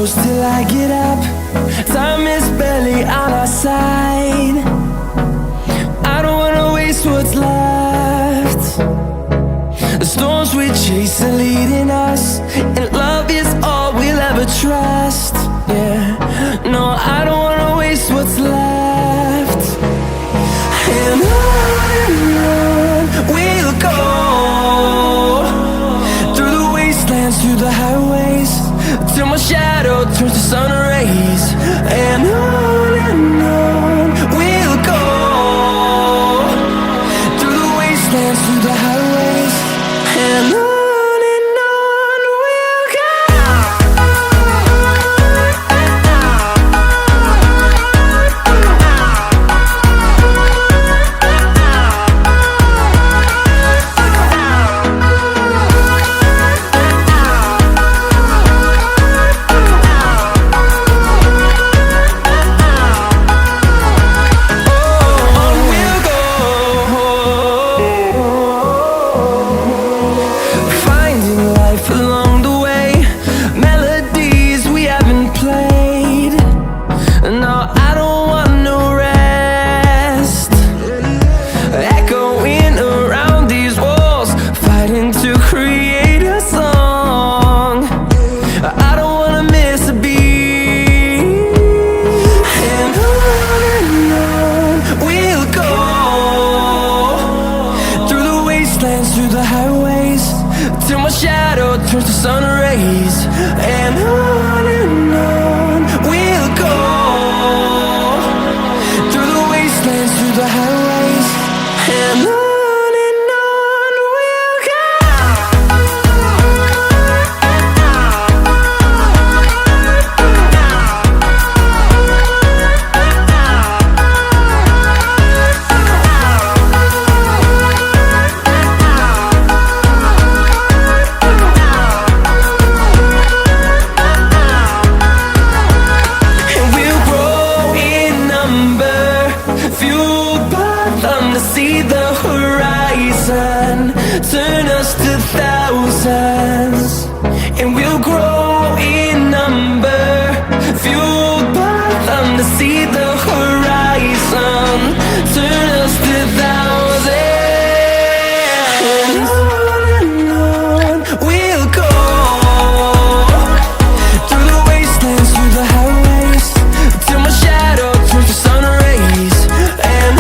close till I get up. Time is barely on our side. I don't wanna waste what's left. The storms we chase are leading us, and love is all we'll ever trust. Yeah, no, I don't wanna waste what's left. And on we'll go, through the wastelands, through the highways, till my shadow turns to sun rays. And on we'll go, through the wastelands, through the highways, and on we'll go. Through the highways, till my shadow turns to sun rays. And on we'll go, through the wastelands, through the highways, and on we'll go. See the horizon turn us to thousands, and we'll grow in number, fueled by them to see the horizon turn us to thousands. And on we'll go, through the wastelands, through the highways, till my shadow turns to sun rays. And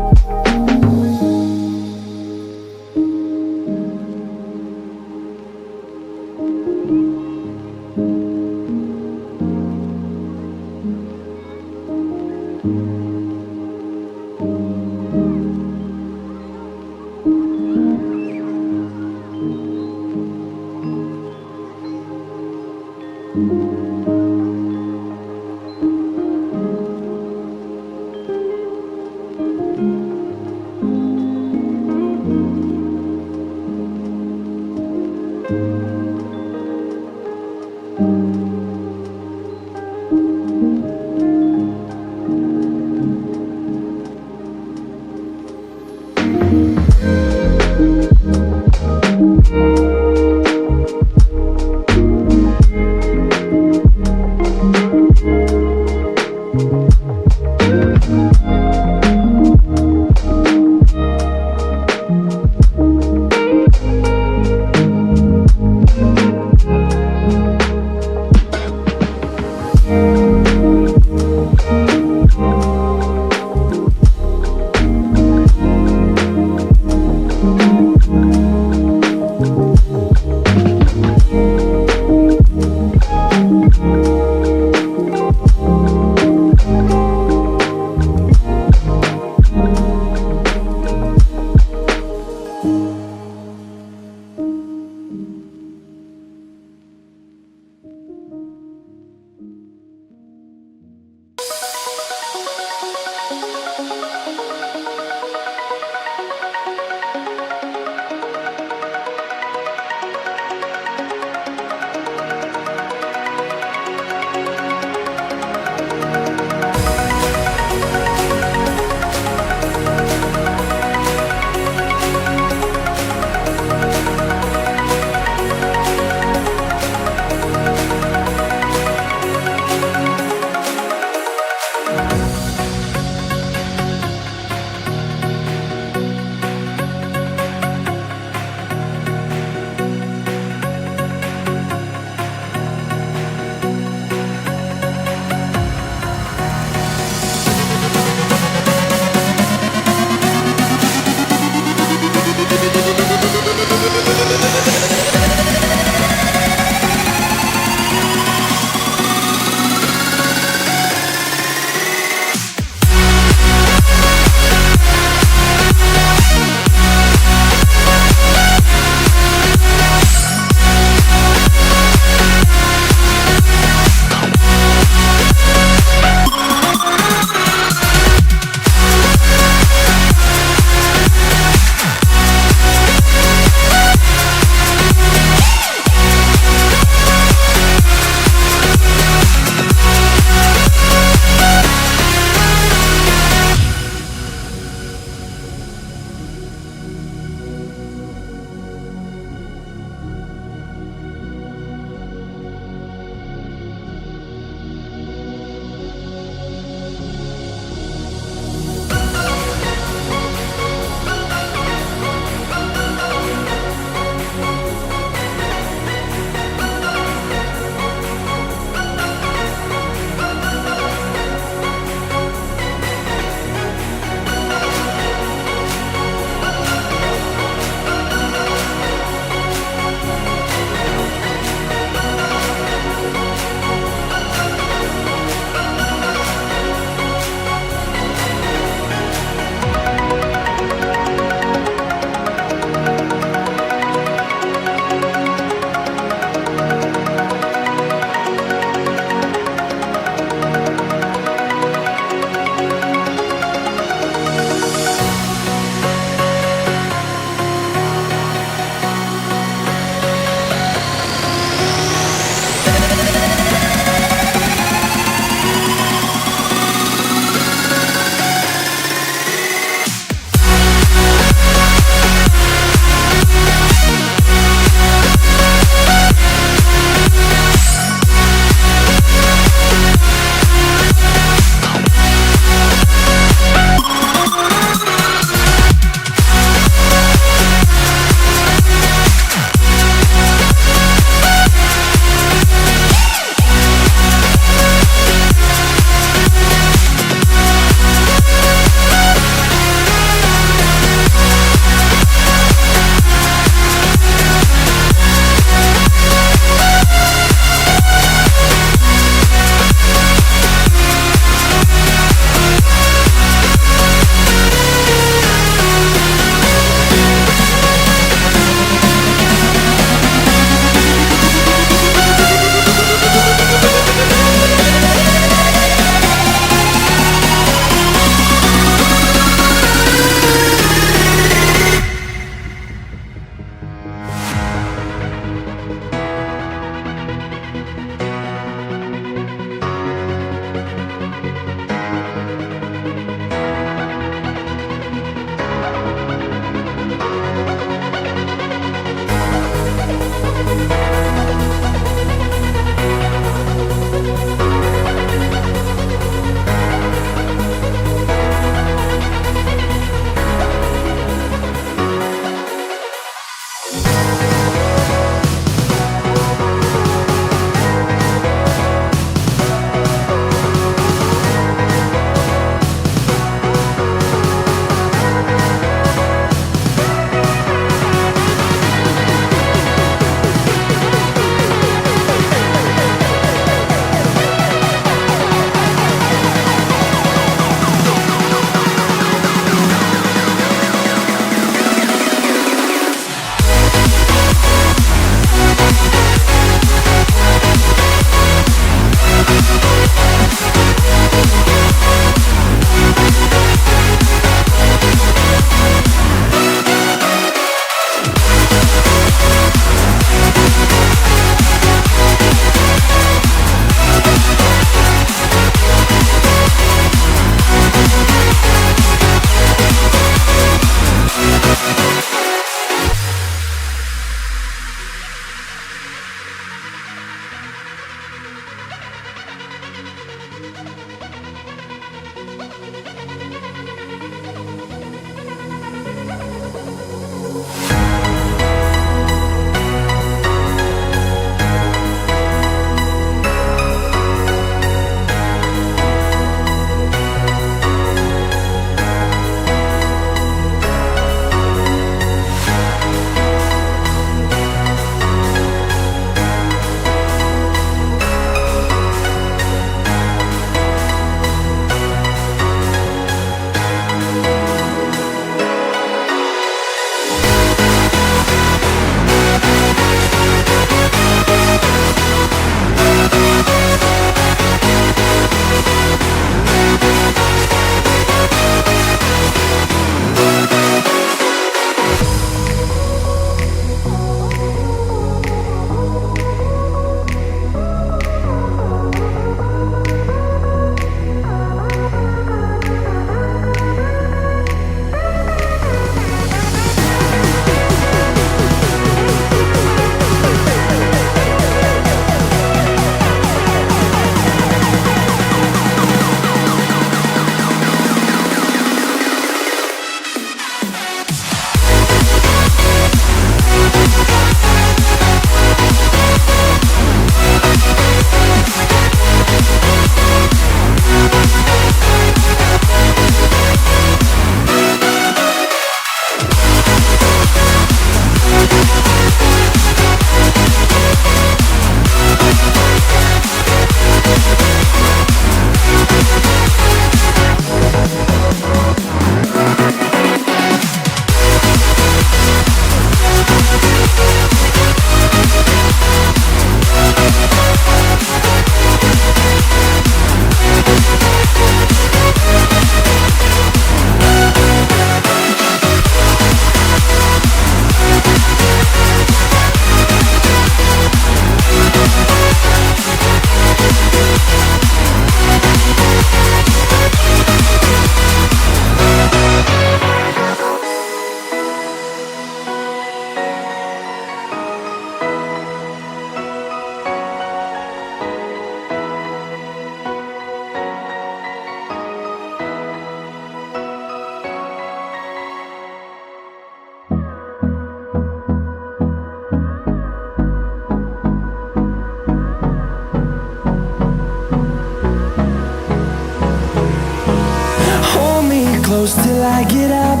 close till I get up.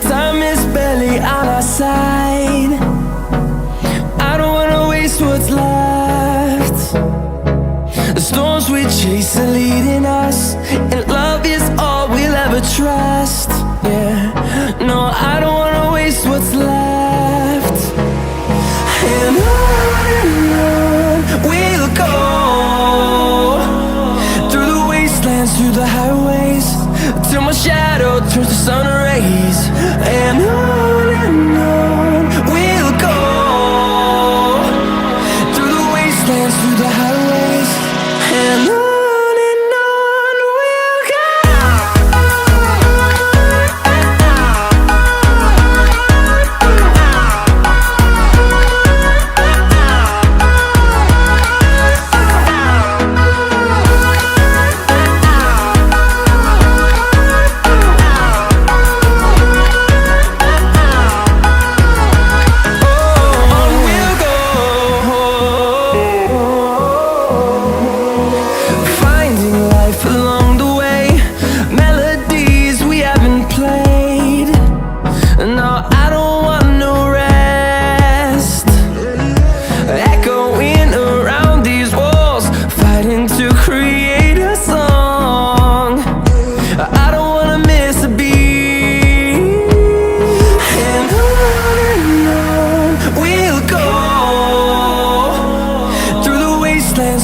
Time is barely on our side. I don't wanna waste what's left. The storms we chase are leading us, and love is all we'll ever trust. Yeah, no, I don't wanna waste what's left. And on we'll go, through the wastelands, through the highways, till my shadow turns to sun rays. And on we'll go, through the wastelands, through the highways, and on.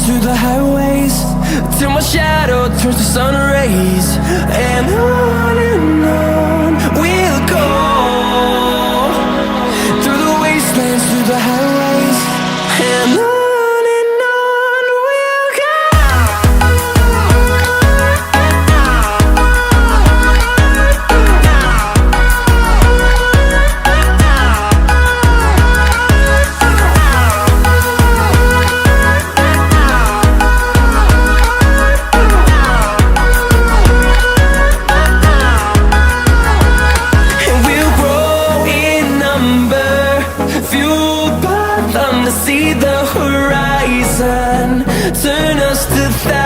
Through the highways, till my shadow turns to sun rays. And on we'll go, through the wastelands, through the highways, and on. See the horizon, turn us to thousands.